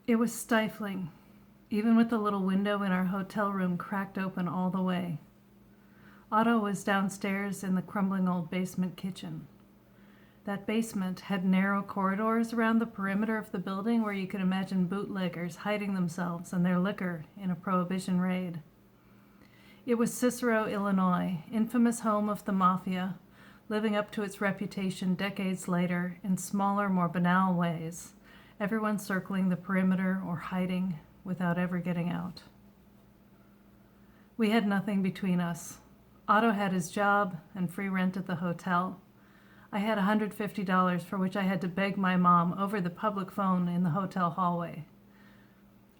It was stifling, even with the little window in our hotel room cracked open all the way. Otto was downstairs in the crumbling old basement kitchen. That basement had narrow corridors around the perimeter of the building where you could imagine bootleggers hiding themselves and their liquor in a prohibition raid. It was Cicero, Illinois, infamous home of the mafia, living up to its reputation decades later in smaller, more banal ways, everyone circling the perimeter or hiding without ever getting out. We had nothing between us. Otto had his job and free rent at the hotel. I had $150 for which I had to beg my mom over the public phone in the hotel hallway.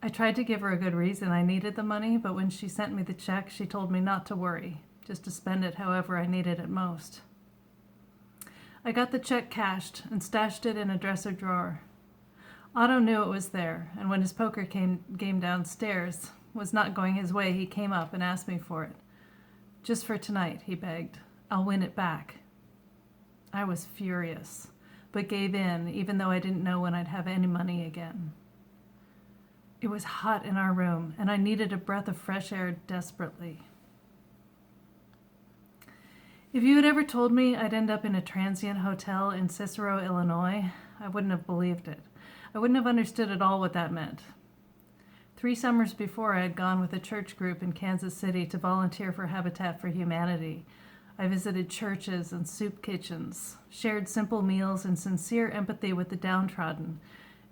I tried to give her a good reason I needed the money, but when she sent me the check, she told me not to worry, just to spend it however I needed it most. I got the check cashed and stashed it in a dresser drawer. Otto knew it was there, and when his poker game downstairs was not going his way, he came up and asked me for it. "Just for tonight," he begged. "I'll win it back." I was furious, but gave in, even though I didn't know when I'd have any money again. It was hot in our room, and I needed a breath of fresh air desperately. If you had ever told me I'd end up in a transient hotel in Cicero, Illinois, I wouldn't have believed it. I wouldn't have understood at all what that meant. 3 summers before, I had gone with a church group in Kansas City to volunteer for Habitat for Humanity. I visited churches and soup kitchens, shared simple meals and sincere empathy with the downtrodden,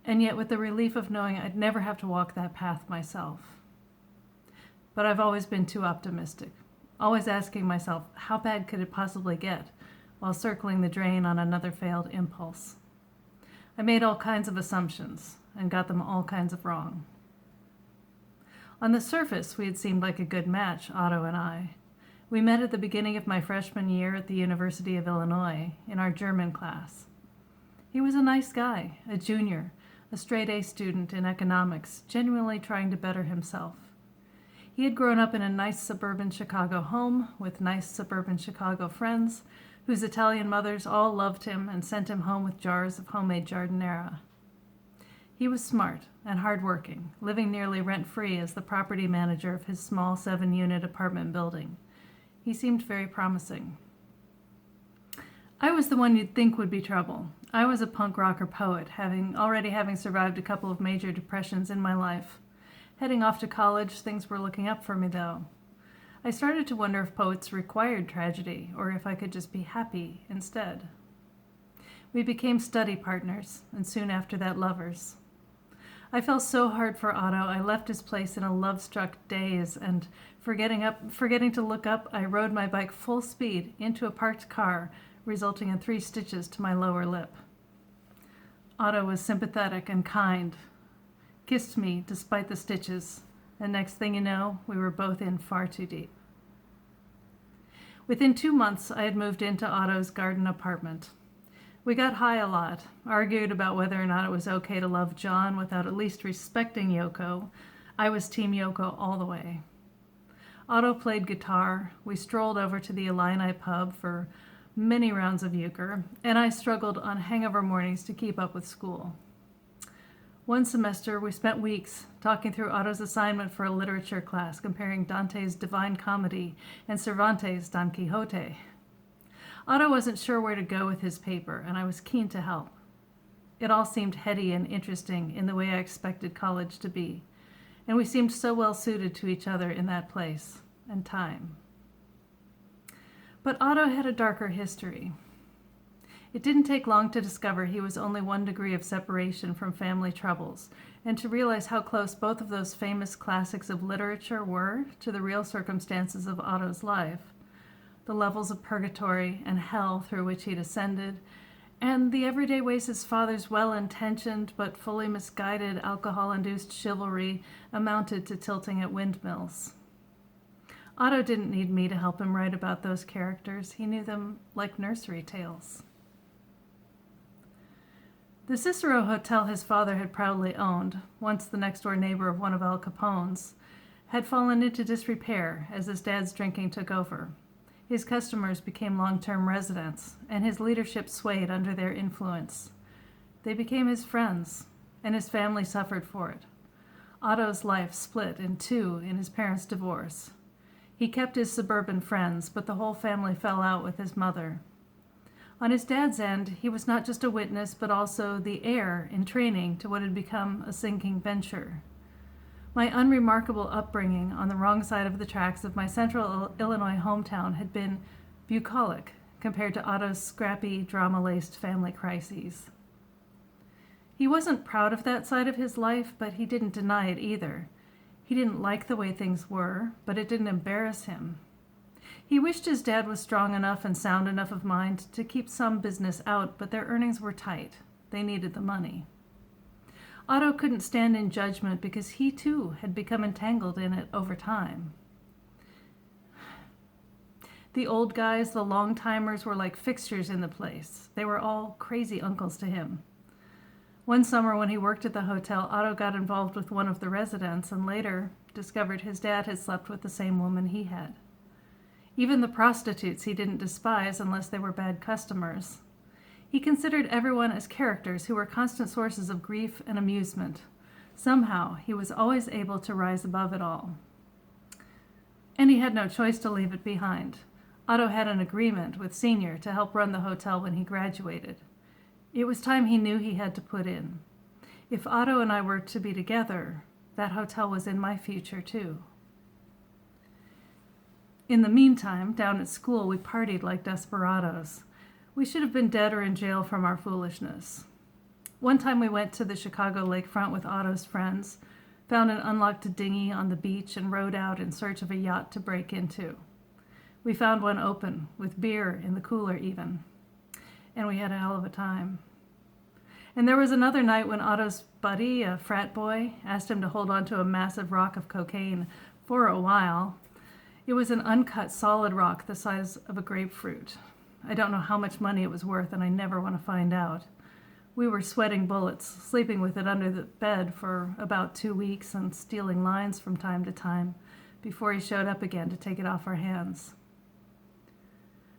and yet with the relief of knowing I'd never have to walk that path myself. But I've always been too optimistic, always asking myself, how bad could it possibly get, while circling the drain on another failed impulse. I made all kinds of assumptions and got them all kinds of wrong. On the surface, we had seemed like a good match, Otto and I. We met at the beginning of my freshman year at the University of Illinois in our German class. He was a nice guy, a junior, a straight-A student in economics, genuinely trying to better himself. He had grown up in a nice suburban Chicago home with nice suburban Chicago friends whose Italian mothers all loved him and sent him home with jars of homemade giardiniera. He was smart and hardworking, living nearly rent-free as the property manager of his small 7-unit apartment building. He seemed very promising. I was the one you'd think would be trouble. I was a punk rocker poet, already having survived a couple of major depressions in my life. Heading off to college, things were looking up for me, though. I started to wonder if poets required tragedy, or if I could just be happy instead. We became study partners, and soon after that, lovers. I fell so hard for Otto, I left his place in a love-struck daze, and forgetting to look up, I rode my bike full speed into a parked car, resulting in 3 stitches to my lower lip. Otto was sympathetic and kind, kissed me despite the stitches, and next thing you know, we were both in far too deep. Within 2 months, I had moved into Otto's garden apartment. We got high a lot, argued about whether or not it was okay to love John without at least respecting Yoko. I was Team Yoko all the way. Otto played guitar, we strolled over to the Illini pub for many rounds of euchre, and I struggled on hangover mornings to keep up with school. One semester, we spent weeks talking through Otto's assignment for a literature class, comparing Dante's Divine Comedy and Cervantes' Don Quixote. Otto wasn't sure where to go with his paper, and I was keen to help. It all seemed heady and interesting in the way I expected college to be, and we seemed so well suited to each other in that place and time. But Otto had a darker history. It didn't take long to discover he was only 1 degree of separation from family troubles, and to realize how close both of those famous classics of literature were to the real circumstances of Otto's life. The levels of purgatory and hell through which he'd ascended, and the everyday ways his father's well-intentioned but fully misguided alcohol-induced chivalry amounted to tilting at windmills. Otto didn't need me to help him write about those characters. He knew them like nursery tales. The Cicero Hotel his father had proudly owned, once the next-door neighbor of one of Al Capone's, had fallen into disrepair as his dad's drinking took over. His customers became long-term residents, and his leadership swayed under their influence. They became his friends, and his family suffered for it. Otto's life split in two in his parents' divorce. He kept his suburban friends, but the whole family fell out with his mother. On his dad's end, he was not just a witness, but also the heir in training to what had become a sinking venture. My unremarkable upbringing on the wrong side of the tracks of my central Illinois hometown had been bucolic compared to Otto's scrappy, drama-laced family crises. He wasn't proud of that side of his life, but he didn't deny it either. He didn't like the way things were, but it didn't embarrass him. He wished his dad was strong enough and sound enough of mind to keep some business out, but their earnings were tight. They needed the money. Otto couldn't stand in judgment because he too had become entangled in it over time. The old guys, the long-timers, were like fixtures in the place. They were all crazy uncles to him. One summer when he worked at the hotel, Otto got involved with one of the residents and later discovered his dad had slept with the same woman he had. Even the prostitutes he didn't despise unless they were bad customers. He considered everyone as characters who were constant sources of grief and amusement. Somehow, he was always able to rise above it all. And he had no choice to leave it behind. Otto had an agreement with Senior to help run the hotel when he graduated. It was time he knew he had to put in. If Otto and I were to be together, that hotel was in my future too. In the meantime, down at school, we partied like desperados. We should have been dead or in jail from our foolishness. One time we went to the Chicago lakefront with Otto's friends, found an unlocked dinghy on the beach, and rowed out in search of a yacht to break into. We found one open, with beer in the cooler even, and we had a hell of a time. And there was another night when Otto's buddy, a frat boy, asked him to hold on to a massive rock of cocaine for a while. It was an uncut, solid rock the size of a grapefruit. I don't know how much money it was worth, and I never want to find out. We were sweating bullets, sleeping with it under the bed for about 2 weeks and stealing lines from time to time before he showed up again to take it off our hands.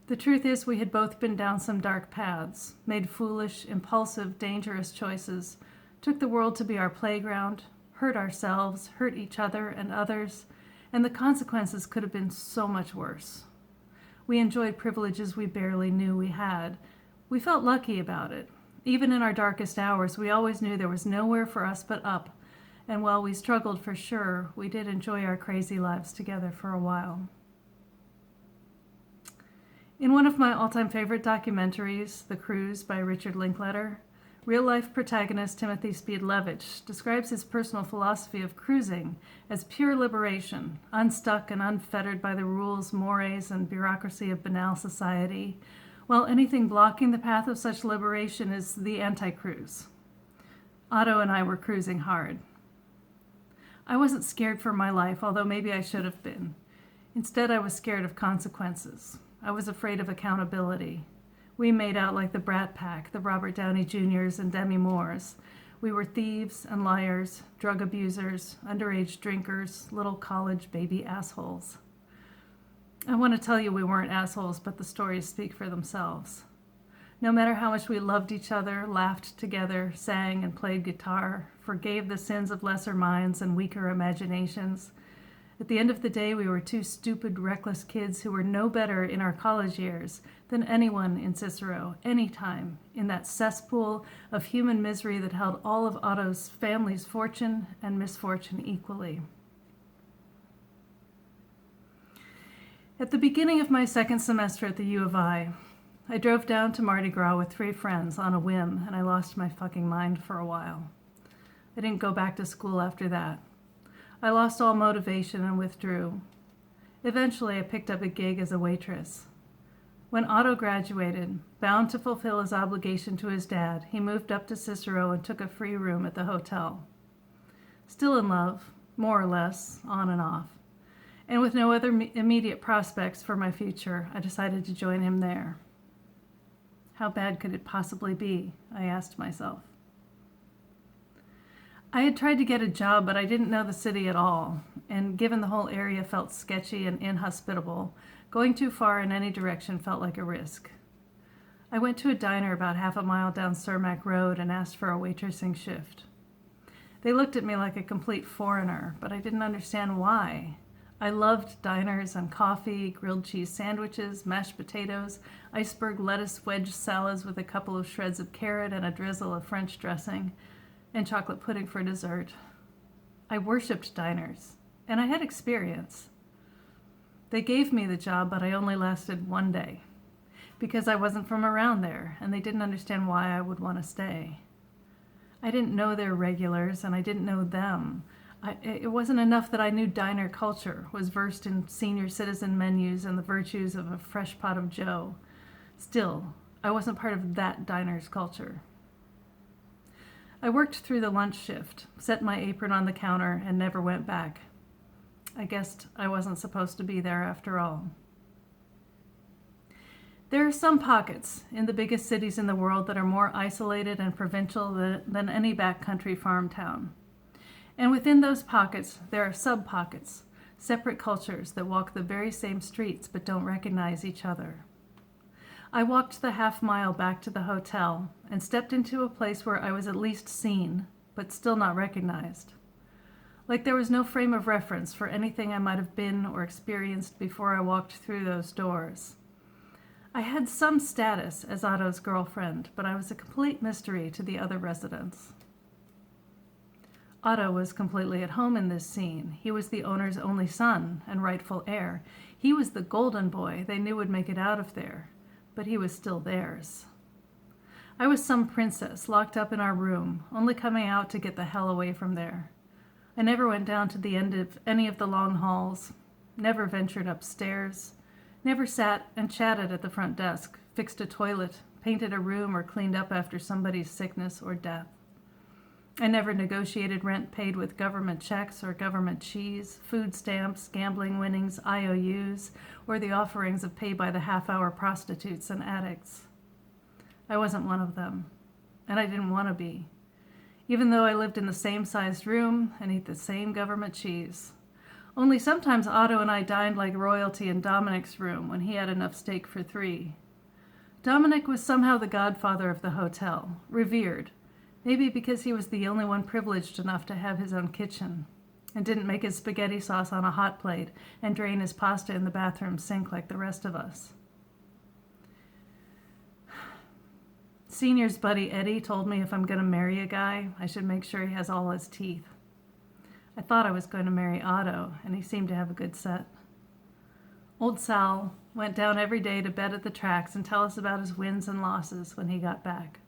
The truth is, we had both been down some dark paths, made foolish, impulsive, dangerous choices, took the world to be our playground, hurt ourselves, hurt each other and others, and the consequences could have been so much worse. We enjoyed privileges we barely knew we had. We felt lucky about it. Even in our darkest hours, we always knew there was nowhere for us but up, and while we struggled for sure, we did enjoy our crazy lives together for a while. In one of my all-time favorite documentaries, The Cruise by Richard Linklater, real-life protagonist Timothy Speed Levitch describes his personal philosophy of cruising as pure liberation, unstuck and unfettered by the rules, mores, and bureaucracy of banal society, while anything blocking the path of such liberation is the anti-cruise. Otto and I were cruising hard. I wasn't scared for my life, although maybe I should have been. Instead, I was scared of consequences. I was afraid of accountability. We made out like the Brat Pack, the Robert Downey Jr.'s and Demi Moores. We were thieves and liars, drug abusers, underage drinkers, little college baby assholes. I want to tell you we weren't assholes, but the stories speak for themselves. No matter how much we loved each other, laughed together, sang and played guitar, forgave the sins of lesser minds and weaker imaginations, at the end of the day, we were two stupid, reckless kids who were no better in our college years than anyone in Cicero, any time, in that cesspool of human misery that held all of Otto's family's fortune and misfortune equally. At the beginning of my second semester at the U of I drove down to Mardi Gras with 3 friends on a whim, and I lost my fucking mind for a while. I didn't go back to school after that. I lost all motivation and withdrew. Eventually, I picked up a gig as a waitress. When Otto graduated, bound to fulfill his obligation to his dad, he moved up to Cicero and took a free room at the hotel. Still in love, more or less, on and off, and with no other immediate prospects for my future, I decided to join him there. How bad could it possibly be? I asked myself. I had tried to get a job, but I didn't know the city at all, and given the whole area felt sketchy and inhospitable, going too far in any direction felt like a risk. I went to a diner about half a mile down Cermak Road and asked for a waitressing shift. They looked at me like a complete foreigner, but I didn't understand why. I loved diners and coffee, grilled cheese sandwiches, mashed potatoes, iceberg lettuce wedge salads with a couple of shreds of carrot and a drizzle of French dressing, and chocolate pudding for dessert. I worshipped diners, and I had experience. They gave me the job, but I only lasted one day, because I wasn't from around there, and they didn't understand why I would want to stay. I didn't know their regulars, and I didn't know them. It wasn't enough that I knew diner culture, was versed in senior citizen menus and the virtues of a fresh pot of joe. Still, I wasn't part of that diner's culture. I worked through the lunch shift, set my apron on the counter, and never went back. I guessed I wasn't supposed to be there after all. There are some pockets in the biggest cities in the world that are more isolated and provincial than any backcountry farm town. And within those pockets, there are sub-pockets, separate cultures that walk the very same streets but don't recognize each other. I walked the half-mile back to the hotel and stepped into a place where I was at least seen, but still not recognized. Like there was no frame of reference for anything I might have been or experienced before I walked through those doors. I had some status as Otto's girlfriend, but I was a complete mystery to the other residents. Otto was completely at home in this scene. He was the owner's only son and rightful heir. He was the golden boy they knew would make it out of there, but he was still theirs. I was some princess locked up in our room, only coming out to get the hell away from there. I never went down to the end of any of the long halls, never ventured upstairs, never sat and chatted at the front desk, fixed a toilet, painted a room, or cleaned up after somebody's sickness or death. I never negotiated rent paid with government checks or government cheese, food stamps, gambling winnings, IOUs, or the offerings of pay-by-the-half-hour prostitutes and addicts. I wasn't one of them, and I didn't want to be, even though I lived in the same sized room and ate the same government cheese. Only sometimes Otto and I dined like royalty in Dominic's room when he had enough steak for 3. Dominic was somehow the godfather of the hotel, revered, maybe because he was the only one privileged enough to have his own kitchen, and didn't make his spaghetti sauce on a hot plate and drain his pasta in the bathroom sink like the rest of us. Senior's buddy Eddie told me if I'm going to marry a guy, I should make sure he has all his teeth. I thought I was going to marry Otto, and he seemed to have a good set. Old Sal went down every day to bed at the tracks and tell us about his wins and losses when he got back.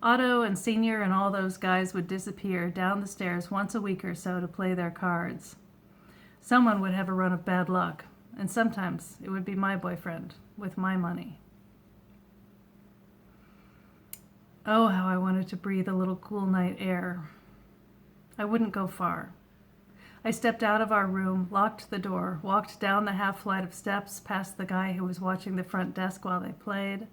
Otto and Senior and all those guys would disappear down the stairs once a week or so to play their cards. Someone would have a run of bad luck, and sometimes it would be my boyfriend with my money. Oh, how I wanted to breathe a little cool night air. I wouldn't go far. I stepped out of our room, locked the door, walked down the half flight of steps past the guy who was watching the front desk while they played.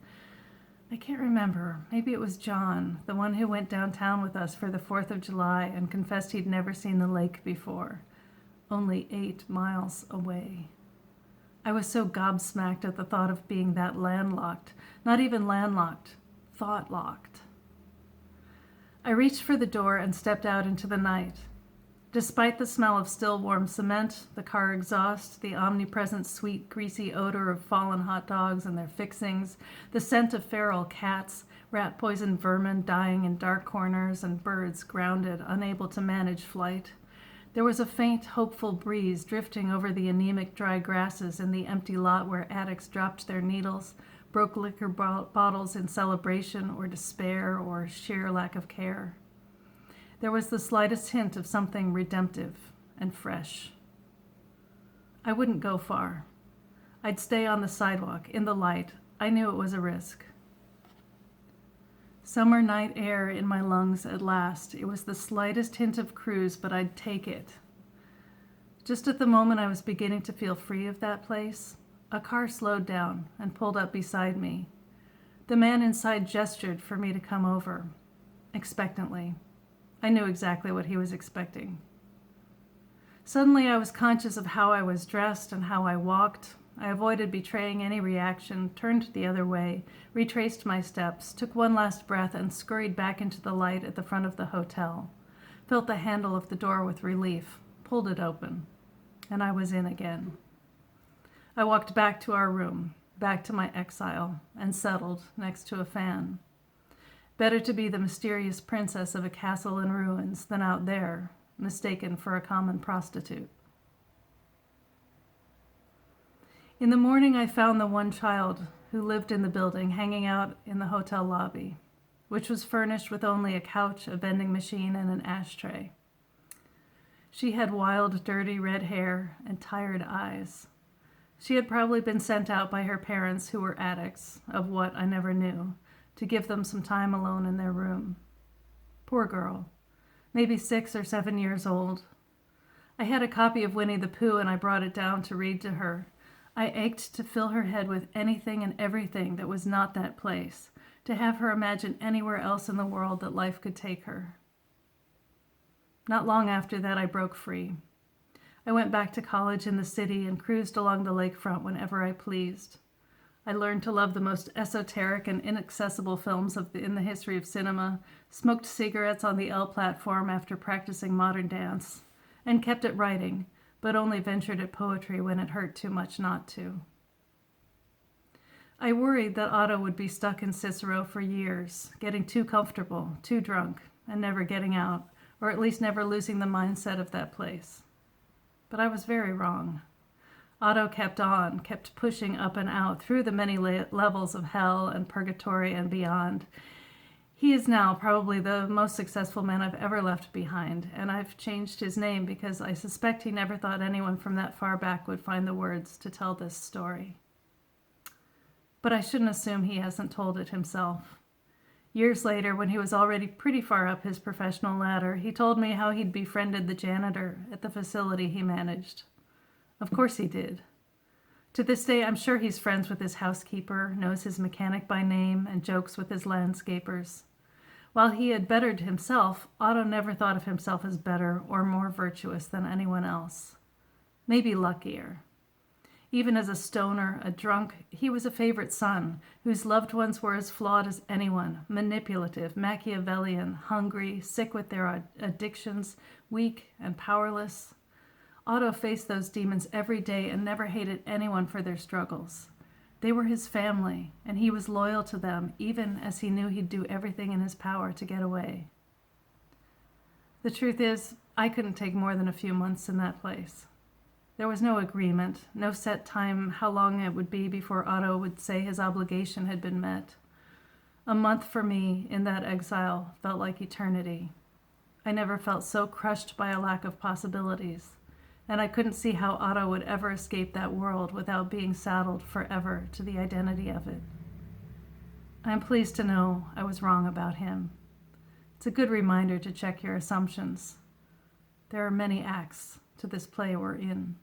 I can't remember. Maybe it was John, the one who went downtown with us for the 4th of July and confessed he'd never seen the lake before, only 8 miles away. I was so gobsmacked at the thought of being that landlocked, not even landlocked, thought-locked. I reached for the door and stepped out into the night. Despite the smell of still warm cement, the car exhaust, the omnipresent sweet, greasy odor of fallen hot dogs and their fixings, the scent of feral cats, rat-poisoned vermin dying in dark corners, and birds grounded, unable to manage flight, there was a faint, hopeful breeze drifting over the anemic dry grasses in the empty lot where addicts dropped their needles, broke liquor bottles in celebration or despair or sheer lack of care. There was the slightest hint of something redemptive and fresh. I wouldn't go far. I'd stay on the sidewalk, in the light. I knew it was a risk. Summer night air in my lungs at last. It was the slightest hint of cruise, but I'd take it. Just at the moment I was beginning to feel free of that place, a car slowed down and pulled up beside me. The man inside gestured for me to come over, expectantly. I knew exactly what he was expecting. Suddenly I was conscious of how I was dressed and how I walked. I avoided betraying any reaction, turned the other way, retraced my steps, took one last breath, and scurried back into the light at the front of the hotel. felt the handle of the door with relief, pulled it open, and I was in again. I walked back to our room, back to my exile, and settled next to a fan. Better to be the mysterious princess of a castle in ruins than out there, mistaken for a common prostitute. In the morning, I found the one child who lived in the building hanging out in the hotel lobby, which was furnished with only a couch, a vending machine, and an ashtray. She had wild, dirty red hair and tired eyes. She had probably been sent out by her parents, who were addicts, of what I never knew, to give them some time alone in their room. Poor girl, maybe 6 or 7 years old. I had a copy of Winnie the Pooh and I brought it down to read to her. I ached to fill her head with anything and everything that was not that place, to have her imagine anywhere else in the world that life could take her. Not long after that, I broke free. I went back to college in the city and cruised along the lakefront whenever I pleased. I learned to love the most esoteric and inaccessible films in the history of cinema, smoked cigarettes on the L platform after practicing modern dance, and kept at writing, but only ventured at poetry when it hurt too much not to. I worried that Otto would be stuck in Cicero for years, getting too comfortable, too drunk, and never getting out, or at least never losing the mindset of that place. But I was very wrong. Otto kept on, kept pushing up and out through the many levels of hell and purgatory and beyond. He is now probably the most successful man I've ever left behind, and I've changed his name because I suspect he never thought anyone from that far back would find the words to tell this story. But I shouldn't assume he hasn't told it himself. Years later, when he was already pretty far up his professional ladder, he told me how he'd befriended the janitor at the facility he managed. Of course he did. To this day, I'm sure he's friends with his housekeeper, knows his mechanic by name, and jokes with his landscapers. While he had bettered himself, Otto never thought of himself as better or more virtuous than anyone else. Maybe luckier. Even as a stoner, a drunk, he was a favorite son, whose loved ones were as flawed as anyone, manipulative, Machiavellian, hungry, sick with their addictions, weak and powerless. Otto faced those demons every day and never hated anyone for their struggles. They were his family, and he was loyal to them, even as he knew he'd do everything in his power to get away. The truth is, I couldn't take more than a few months in that place. There was no agreement, no set time how long it would be before Otto would say his obligation had been met. A month for me in that exile felt like eternity. I never felt so crushed by a lack of possibilities, and I couldn't see how Otto would ever escape that world without being saddled forever to the identity of it. I am pleased to know I was wrong about him. It's a good reminder to check your assumptions. There are many acts to this play we're in.